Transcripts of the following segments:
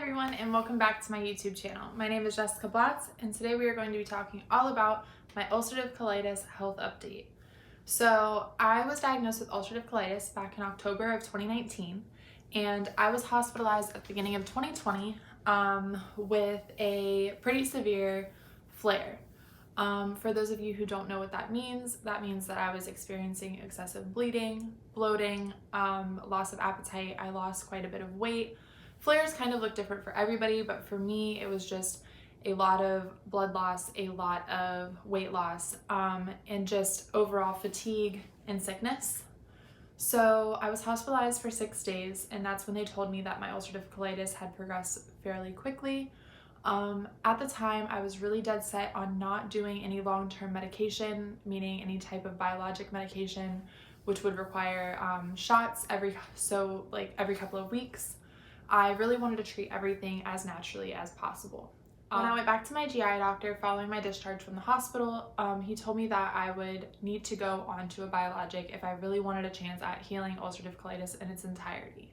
everyone, and welcome back to my YouTube channel. My name is Jessica Blatz, and today we are going to be talking all about my ulcerative colitis health update. So I was diagnosed with ulcerative colitis back in October of 2019, and I was hospitalized at the beginning of 2020 with a pretty severe flare. For those of you who don't know what that means that I was experiencing excessive bleeding, bloating, loss of appetite. I lost quite a bit of weight. Flares kind of look different for everybody, but for me, it was just a lot of blood loss, a lot of weight loss, and just overall fatigue and sickness. So I was hospitalized for 6 days, and that's when they told me that my ulcerative colitis had progressed fairly quickly. At the time, I was really dead set on not doing any long-term medication, meaning any type of biologic medication, which would require shots every couple of weeks. I really wanted to treat everything as naturally as possible. When I went back to my GI doctor following my discharge from the hospital, he told me that I would need to go onto a biologic if I really wanted a chance at healing ulcerative colitis in its entirety.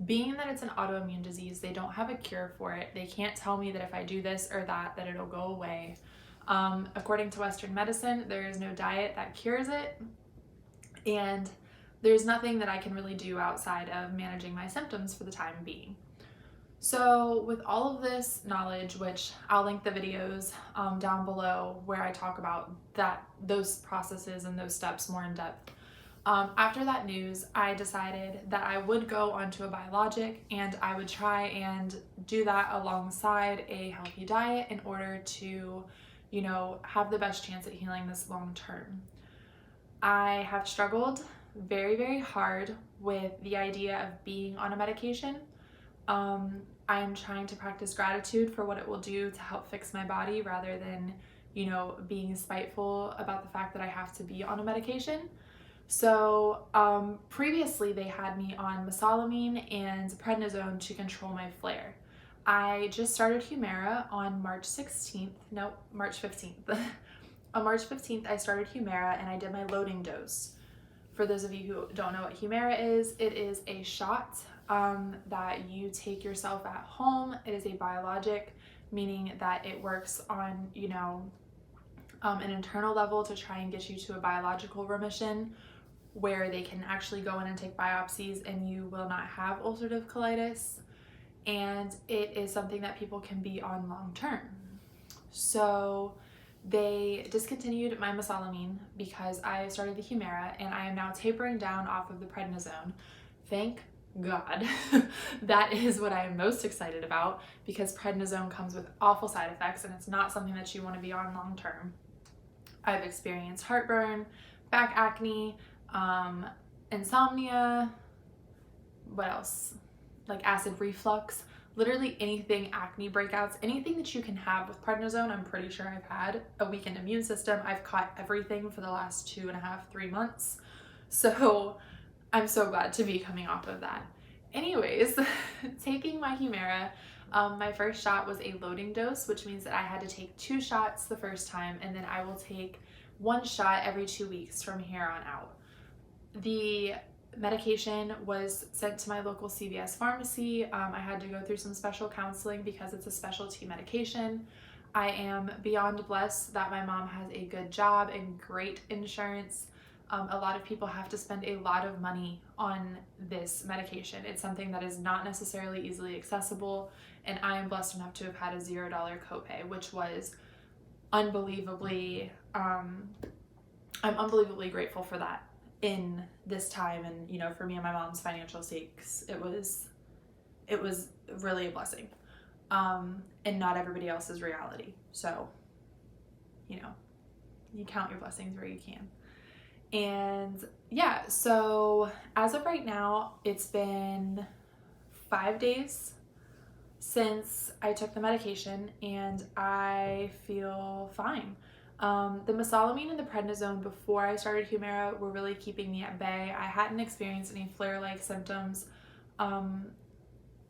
Being that it's an autoimmune disease, they don't have a cure for it. They can't tell me that if I do this or that it'll go away. According to Western medicine, there is no diet that cures it, and there's nothing that I can really do outside of managing my symptoms for the time being. So with all of this knowledge, which I'll link the videos down below where I talk about those processes and those steps more in depth. After that news, I decided that I would go onto a biologic and I would try and do that alongside a healthy diet in order to, have the best chance at healing this long term. I have struggled very, very hard with the idea of being on a medication. I'm trying to practice gratitude for what it will do to help fix my body rather than, being spiteful about the fact that I have to be on a medication. So previously they had me on mesalamine and prednisone to control my flare. I just started Humira on March 15th. On March 15th, I started Humira and I did my loading dose. For those of you who don't know what Humira is, it is a shot that you take yourself at home. It is a biologic, meaning that it works on, an internal level to try and get you to a biological remission where they can actually go in and take biopsies and you will not have ulcerative colitis. And it is something that people can be on long term. So they discontinued my mesalamine because I started the Humira, and I am now tapering down off of the prednisone. Thank God. That is what I am most excited about, because prednisone comes with awful side effects and it's not something that you want to be on long term. I've experienced heartburn, back acne, insomnia, what else? Like acid reflux. Literally anything, acne breakouts, anything that you can have with prednisone, I'm pretty sure I've had. A weakened immune system, I've caught everything for the last 2.5, 3 months. So I'm so glad to be coming off of that. Anyways, taking my Humira, my first shot was a loading dose, which means that I had to take 2 shots the first time, and then I will take 1 shot every 2 weeks from here on out. The medication was sent to my local CVS pharmacy. I had to go through some special counseling because it's a specialty medication. I am beyond blessed that my mom has a good job and great insurance. A lot of people have to spend a lot of money on this medication. It's something that is not necessarily easily accessible, and I am blessed enough to have had a $0 copay, which was unbelievably, I'm unbelievably grateful for that in this time, and for me and my mom's financial sakes, it was really a blessing, and not everybody else's reality. So you count your blessings where you can. And yeah, so as of right now, it's been 5 days since I took the medication and I feel fine. The mesalamine and the prednisone before I started Humira were really keeping me at bay. I hadn't experienced any flare-like symptoms on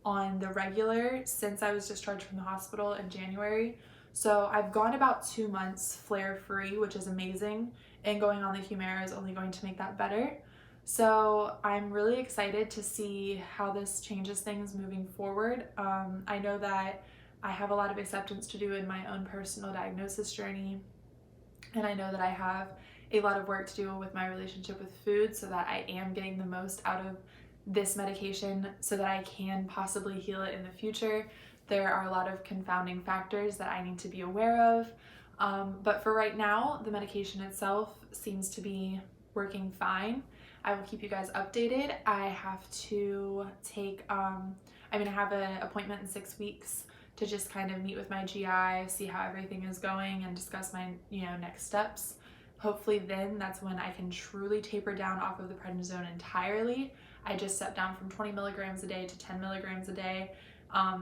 the regular since I was discharged from the hospital in January. So I've gone about 2 months flare-free, which is amazing, and going on the Humira is only going to make that better. So I'm really excited to see how this changes things moving forward. I know that I have a lot of acceptance to do in my own personal diagnosis journey, and I know that I have a lot of work to do with my relationship with food so that I am getting the most out of this medication so that I can possibly heal it in the future. There are a lot of confounding factors that I need to be aware of. But for right now, the medication itself seems to be working fine. I will keep you guys updated. I have to take, I have an appointment in 6 weeks to just kind of meet with my GI, see how everything is going, and discuss my, next steps. Hopefully then that's when I can truly taper down off of the prednisone entirely. I just stepped down from 20 milligrams a day to 10 milligrams a day.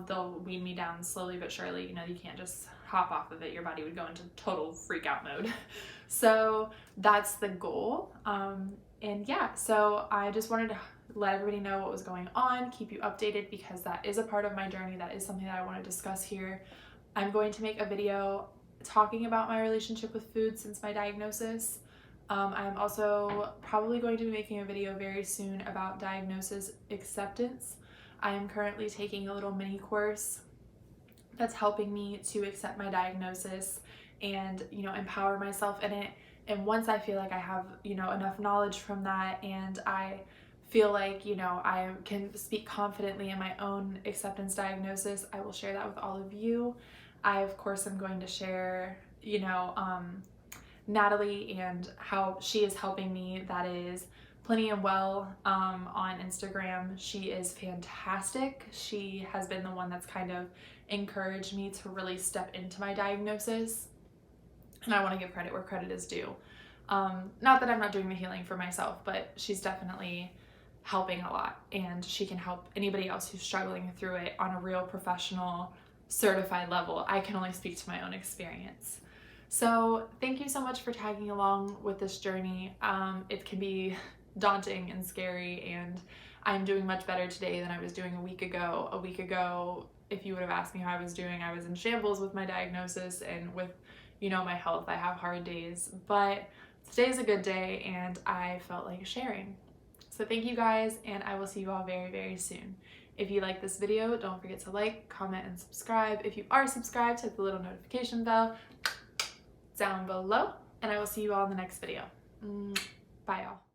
They'll wean me down slowly but surely. You can't just hop off of it. Your body would go into total freak out mode. So that's the goal. And yeah, so I just wanted to let everybody know what was going on, keep you updated, because that is a part of my journey. That is something that I want to discuss here. I'm going to make a video talking about my relationship with food since my diagnosis. I'm also probably going to be making a video very soon about diagnosis acceptance. I am currently taking a little mini course that's helping me to accept my diagnosis and, empower myself in it. And once I feel like I have, enough knowledge from that, and I feel like, I can speak confidently in my own acceptance diagnosis, I will share that with all of you. I, of course, am going to share, Natalie and how she is helping me. That is Plenty and Well on Instagram. She is fantastic. She has been the one that's kind of encouraged me to really step into my diagnosis. And I want to give credit where credit is due. Not that I'm not doing the healing for myself, but she's definitely helping a lot, and she can help anybody else who's struggling through it on a real professional, certified level. I can only speak to my own experience. So thank you so much for tagging along with this journey. It can be daunting and scary, and I'm doing much better today than I was doing a week ago. A week ago, if you would have asked me how I was doing, I was in shambles with my diagnosis and with, my health. I have hard days, but today's a good day, and I felt like sharing. So thank you guys, and I will see you all very, very soon. If you like this video, don't forget to like, comment, and subscribe. If you are subscribed, hit the little notification bell down below, and I will see you all in the next video. Bye, y'all.